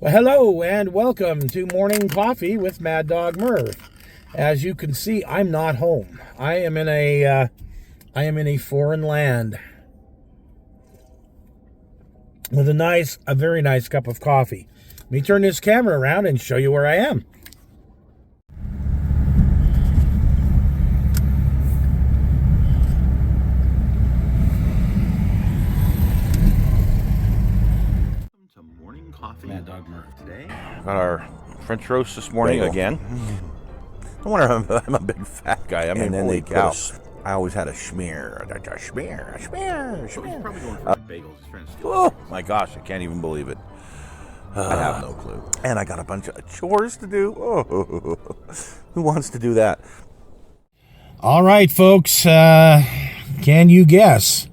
Well, hello and welcome to Morning Coffee with Maddog Merv. As you can see, I'm not home. I am in a foreign land with a very nice cup of coffee. Let me turn this camera around and show you where I am. Maddog Merv today. Got our French roast this morning again. I wonder if I'm a big fat guy. I mean, holy cow. I always had a schmear. A schmear. He's probably going for bagels. He's trying to steal Oh my gosh, I can't even believe it. I have no clue. And I got a bunch of chores to do. Oh, who wants to do that? All right, folks. Can you guess?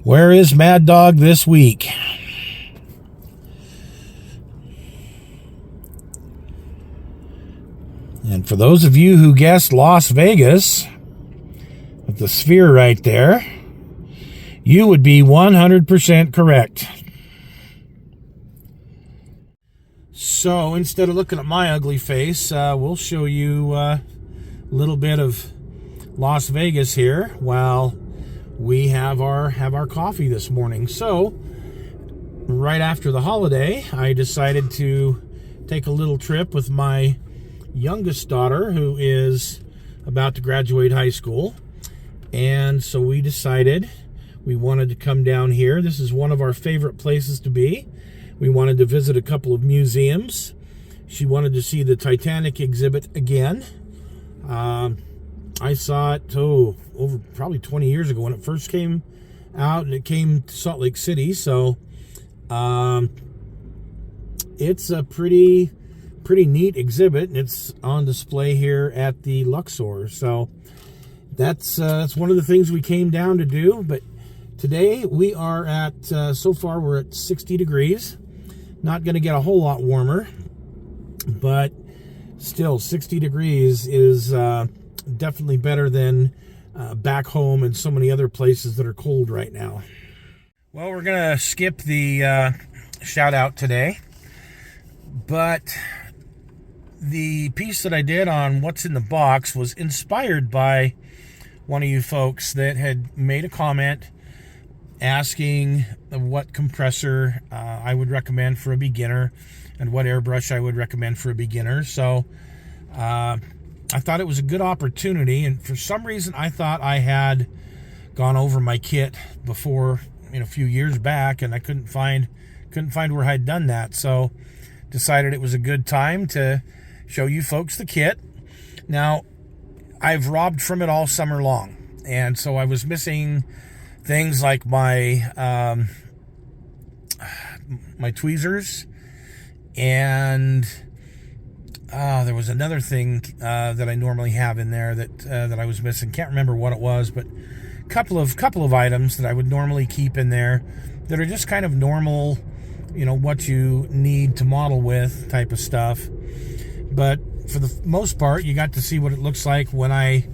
Where is Maddog this week? And for those of you who guessed Las Vegas, with the sphere right there, you would be 100% correct. So instead of looking at my ugly face, we'll show you a little bit of Las Vegas here while we have our coffee this morning. So right after the holiday, I decided to take a little trip with my youngest daughter, who is about to graduate high school, and so we decided we wanted to come down here. This is one of our favorite places to be. We wanted to visit a couple of museums. She wanted to see the Titanic exhibit again. I saw it over probably 20 years ago when it first came out, and it came to Salt Lake City, so it's a pretty neat exhibit, and it's on display here at the Luxor. So that's one of the things we came down to do. But today we are at so far we're at 60 degrees. Not going to get a whole lot warmer, but still 60 degrees is definitely better than back home and so many other places that are cold right now. Well, we're going to skip the shout out today, but the piece that I did on what's in the box was inspired by one of you folks that had made a comment asking what compressor I would recommend for a beginner and what airbrush I would recommend for a beginner. So I thought it was a good opportunity, and for some reason I thought I had gone over my kit before, a few years back, and I couldn't find where I'd done that. So decided it was a good time to show you folks the kit. Now, I've robbed from it all summer long, and so I was missing things like my my tweezers, and there was another thing that I normally have in there that I was missing. Can't remember what it was, but couple of items that I would normally keep in there that are just kind of normal, what you need to model with type of stuff. But for the most part, you got to see what it looks like when I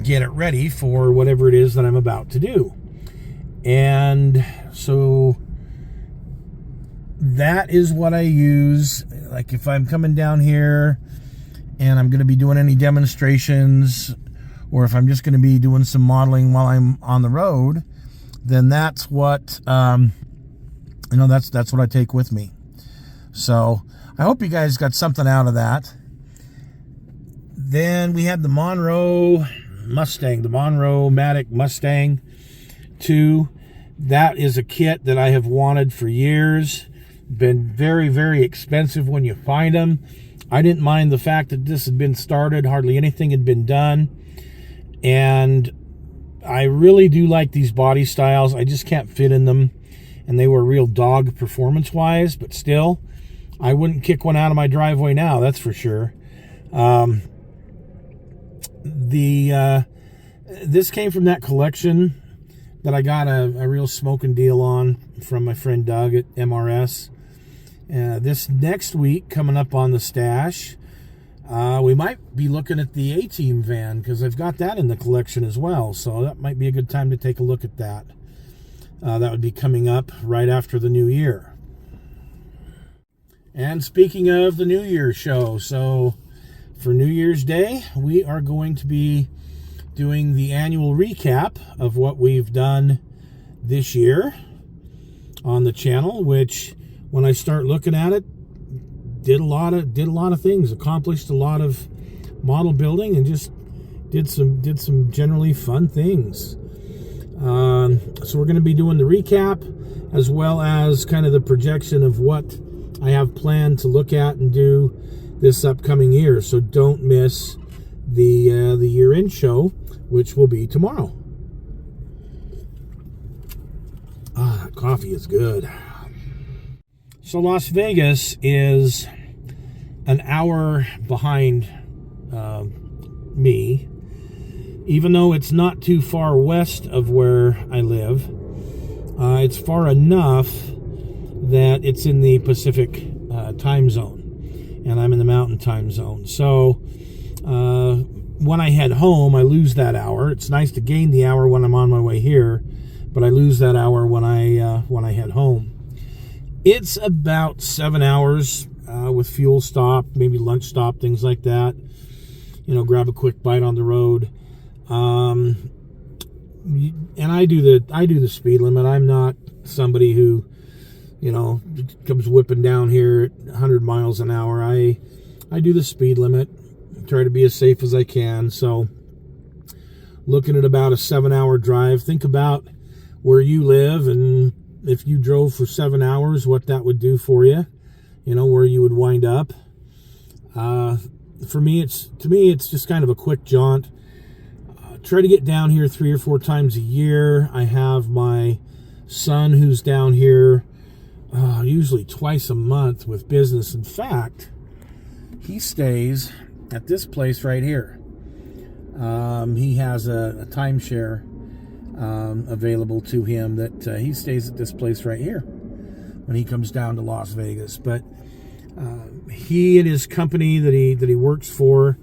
get it ready for whatever it is that I'm about to do. And so that is what I use. Like if I'm coming down here and I'm going to be doing any demonstrations, or if I'm just going to be doing some modeling while I'm on the road, then that's what that's what I take with me. So I hope you guys got something out of that. Then we had the Monroe Maddog Mustang 2. That is a kit that I have wanted for years. Been very, very expensive when you find them. I didn't mind the fact that this had been started. Hardly anything had been done. And I really do like these body styles. I just can't fit in them. And they were real dog performance-wise, but still, I wouldn't kick one out of my driveway now, that's for sure. This came from that collection that I got a real smoking deal on from my friend Doug at MRS. This next week, coming up on the stash, we might be looking at the A-Team van, because I've got that in the collection as well. So that might be a good time to take a look at that. That would be coming up right after the new year. And speaking of the New Year's show, so for New Year's Day, we are going to be doing the annual recap of what we've done this year on the channel, which when I start looking at it, did a lot of things, accomplished a lot of model building, and just did some generally fun things. So we're going to be doing the recap as well as kind of the projection of what I have planned to look at and do this upcoming year. So don't miss the year-end show, which will be tomorrow. That coffee is good. So Las Vegas is an hour behind me, even though it's not too far west of where I live. It's far enough that it's in the Pacific time zone, and I'm in the Mountain time zone. So when I head home, I lose that hour. It's nice to gain the hour when I'm on my way here, but I lose that hour when I head home. It's about 7 hours with fuel stop, maybe lunch stop, things like that. You know, grab a quick bite on the road. And I do the speed limit. I'm not somebody who, you know, comes whipping down here at 100 miles an hour. I do the speed limit, try to be as safe as I can. So looking at about a 7-hour drive, think about where you live, and if you drove for 7 hours, what that would do for you, you know, where you would wind up. To me, it's just kind of a quick jaunt. Try to get down here 3 or 4 times a year. I have my son who's down here usually twice a month with business. In fact, he stays at this place right here. He has a timeshare available to him that he stays at this place right here when he comes down to Las Vegas. But he and his company that he works for,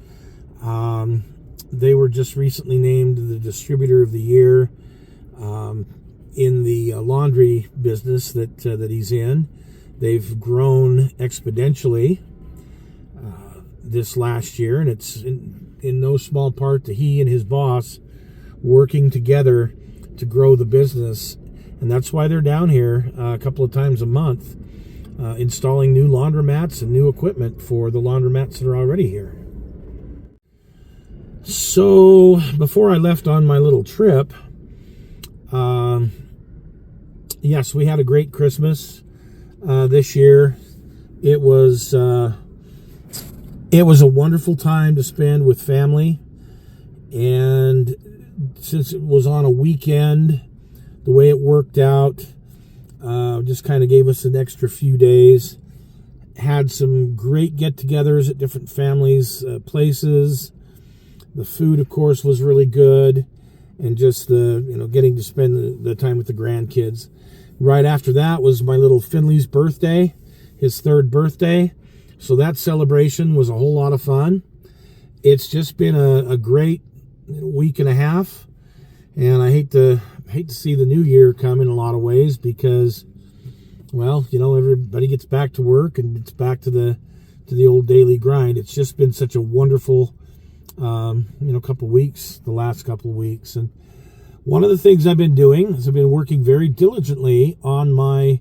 they were just recently named the distributor of the year in the laundry business that he's in. They've grown exponentially this last year, and it's in no small part to he and his boss working together to grow the business. And that's why they're down here a couple of times a month installing new laundromats and new equipment for the laundromats that are already here. So before I left on my little trip, yes, we had a great Christmas this year. It was a wonderful time to spend with family, and since it was on a weekend, the way it worked out just kind of gave us an extra few days. Had some great get-togethers at different families' places. The food, of course, was really good, and just getting to spend the time with the grandkids. Right after that was my little Finley's birthday, his 3rd birthday. So that celebration was a whole lot of fun. It's just been a great week and a half, and I hate to see the new year come in a lot of ways because, well, you know, everybody gets back to work and it's back to the old daily grind. It's just been such a wonderful couple weeks, the last couple of weeks. And one of the things I've been doing is I've been working very diligently on my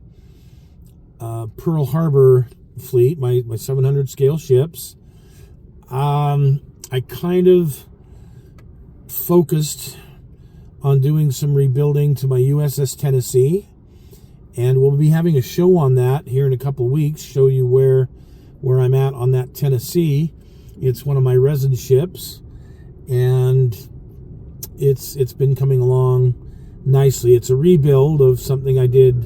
Pearl Harbor fleet, my 700 scale ships. I kind of focused on doing some rebuilding to my USS Tennessee, and we'll be having a show on that here in a couple of weeks, show you where I'm at on that Tennessee. It's one of my resin ships, and it's been coming along nicely. It's a rebuild of something I did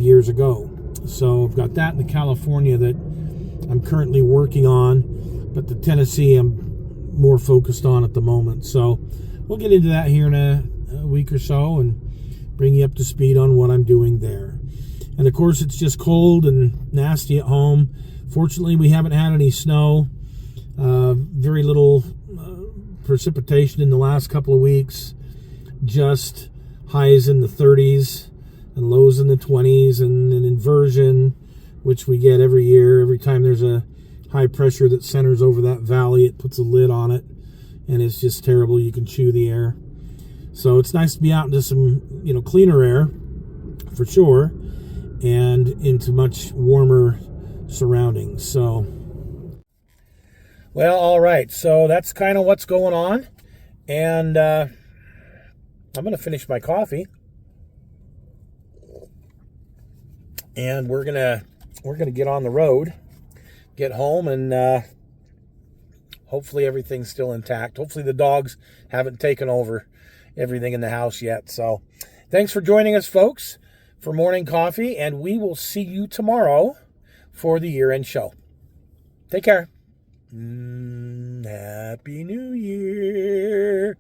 years ago. So I've got that in the California that I'm currently working on, but the Tennessee I'm more focused on at the moment. So we'll get into that here in a week or so and bring you up to speed on what I'm doing there. And of course, it's just cold and nasty at home. Fortunately, we haven't had any snow. Very little precipitation in the last couple of weeks. Just highs in the 30s and lows in the 20s, and an inversion which we get every year. Every time there's a high pressure that centers over that valley, it puts a lid on it, and it's just terrible. You can chew the air. So it's nice to be out into some, cleaner air, for sure, and into much warmer surroundings. So, well, all right. So that's kind of what's going on, and I'm going to finish my coffee, and we're gonna get on the road, get home, and hopefully everything's still intact. Hopefully the dogs haven't taken over everything in the house yet. So thanks for joining us, folks, for morning coffee, and we will see you tomorrow for the year-end show. Take care. Happy New Year.